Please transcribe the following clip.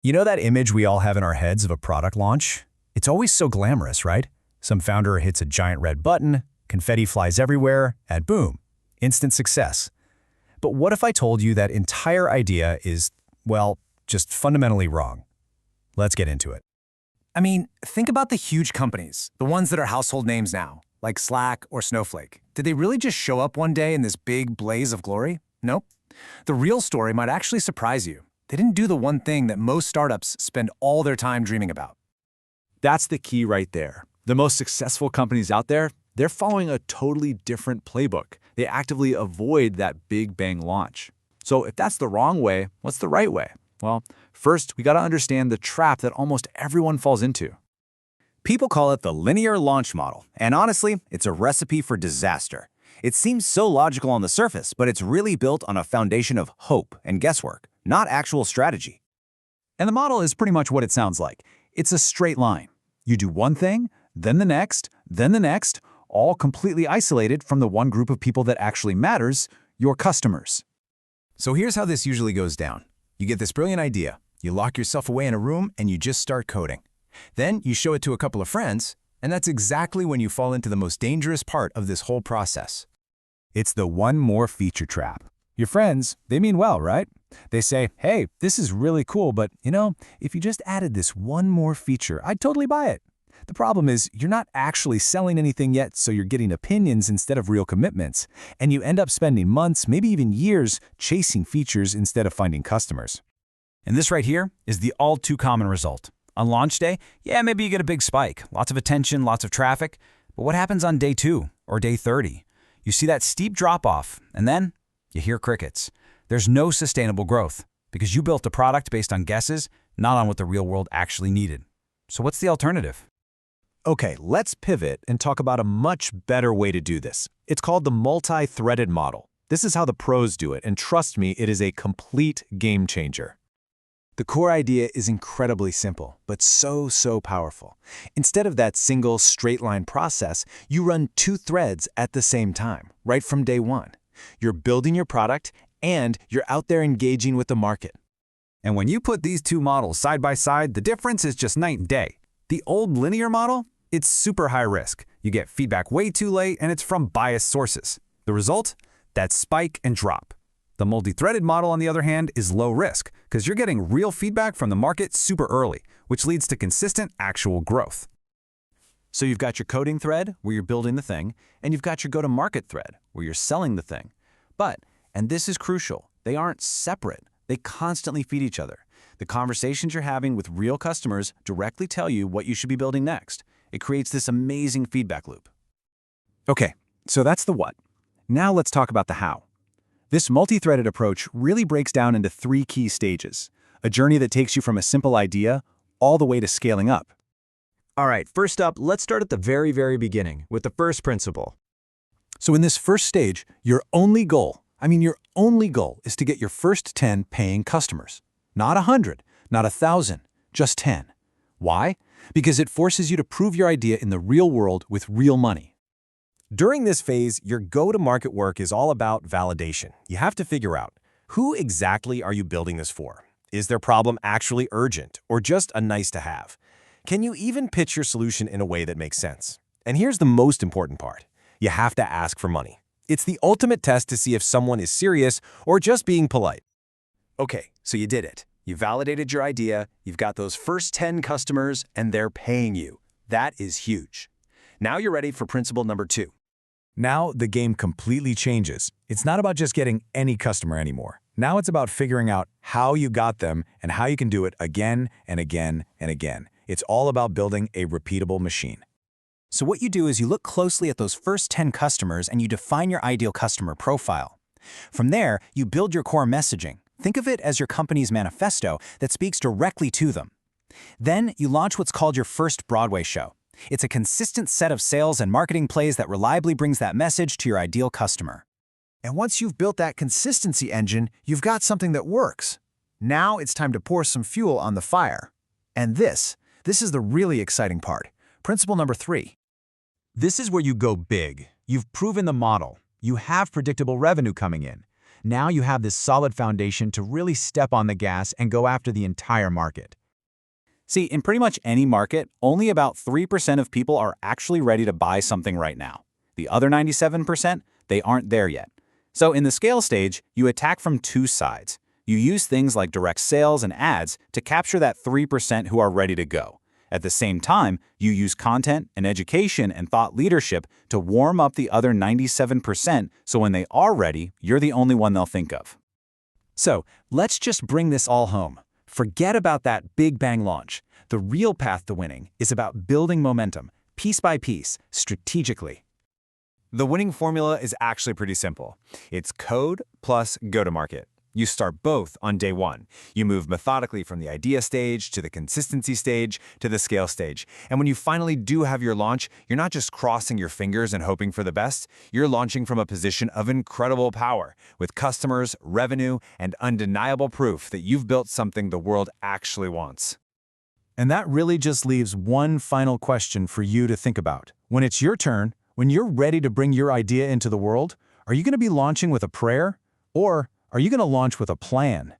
You know that image we all have in our heads of a product launch? It's always so glamorous, right? Some founder hits a giant red button, confetti flies everywhere, and boom, instant success. But what if I told you that entire idea is, well, just fundamentally wrong? Let's get into it. I mean, think about the huge companies, the ones that are household names now, like Slack or Snowflake. Did they really just show up one day in this big blaze of glory? Nope. The real story might actually surprise you. They didn't do the one thing that most startups spend all their time dreaming about. That's the key right there. The most successful companies out there, they're following a totally different playbook. They actively avoid that big bang launch. So if that's the wrong way, what's the right way? Well, first, we got to understand the trap that almost everyone falls into. People call it the linear launch model, and honestly, it's a recipe for disaster. It seems so logical on the surface, but it's really built on a foundation of hope and guesswork, not actual strategy. And the model is pretty much what it sounds like. It's a straight line. You do one thing, then the next, all completely isolated from the one group of people that actually matters, your customers. So here's how this usually goes down. You get this brilliant idea, you lock yourself away in a room, and you just start coding. Then you show it to a couple of friends, and that's exactly when you fall into the most dangerous part of this whole process. It's the one more feature trap. Your friends, they mean well, right? They say, hey, this is really cool, but if you just added this one more feature, I'd totally buy it. The problem is you're not actually selling anything yet, so you're getting opinions instead of real commitments, and you end up spending months, maybe even years, chasing features instead of finding customers. And this right here is the all too common result. On launch day, yeah, maybe you get a big spike, lots of attention, lots of traffic, but what happens on day 2 or day 30? You see that steep drop-off, and then you hear crickets. There's no sustainable growth because you built a product based on guesses, not on what the real world actually needed. So what's the alternative? Okay, let's pivot and talk about a much better way to do this. It's called the multi-threaded model. This is how the pros do it, and trust me, it is a complete game changer. The core idea is incredibly simple, but so powerful. Instead of that single straight-line process, you run 2 threads at the same time, right from day 1. You're building your product, and you're out there engaging with the market. And when you put these 2 models side by side, the difference is just night and day. The old linear model, it's super high risk. You get feedback way too late, and it's from biased sources. The result? That spike and drop. The multi-threaded model, on the other hand, is low risk because you're getting real feedback from the market super early, which leads to consistent actual growth. So you've got your coding thread, where you're building the thing, and you've got your go-to-market thread, where you're selling the thing. But, and this is crucial, they aren't separate. They constantly feed each other. The conversations you're having with real customers directly tell you what you should be building next. It creates this amazing feedback loop. Okay, so that's the what. Now let's talk about the how. This multi-threaded approach really breaks down into 3 key stages, a journey that takes you from a simple idea all the way to scaling up. All right, first up, let's start at the very beginning with the first principle. So in this first stage, your only goal is to get your first 10 paying customers. Not 100, not 1,000, just 10. Why? Because it forces you to prove your idea in the real world with real money. During this phase, your go-to-market work is all about validation. You have to figure out, who exactly are you building this for? Is their problem actually urgent or just a nice-to-have? Can you even pitch your solution in a way that makes sense? And here's the most important part. You have to ask for money. It's the ultimate test to see if someone is serious or just being polite. Okay, so you did it. You validated your idea, you've got those first 10 customers, and they're paying you. That is huge. Now you're ready for principle number 2. Now the game completely changes. It's not about just getting any customer anymore. Now it's about figuring out how you got them and how you can do it again and again and again. It's all about building a repeatable machine. So what you do is you look closely at those first 10 customers and you define your ideal customer profile. From there, you build your core messaging. Think of it as your company's manifesto that speaks directly to them. Then you launch what's called your first Broadway show. It's a consistent set of sales and marketing plays that reliably brings that message to your ideal customer. And once you've built that consistency engine, you've got something that works. Now it's time to pour some fuel on the fire. And this is the really exciting part. Principle number 3. This is where you go big. You've proven the model. You have predictable revenue coming in. Now you have this solid foundation to really step on the gas and go after the entire market. See, in pretty much any market, only about 3% of people are actually ready to buy something right now. The other 97%, they aren't there yet. So in the scale stage, you attack from two sides. You use things like direct sales and ads to capture that 3% who are ready to go. At the same time, you use content and education and thought leadership to warm up the other 97% so when they are ready, you're the only one they'll think of. So let's just bring this all home. Forget about that big bang launch. The real path to winning is about building momentum, piece by piece, strategically. The winning formula is actually pretty simple. It's code plus go-to-market. You start both on day one. You move methodically from the idea stage to the consistency stage to the scale stage. And when you finally do have your launch, you're not just crossing your fingers and hoping for the best. You're launching from a position of incredible power, with customers, revenue, and undeniable proof that you've built something the world actually wants. And that really just leaves one final question for you to think about. When it's your turn, when you're ready to bring your idea into the world, are you going to be launching with a prayer? Or are you going to launch with a plan?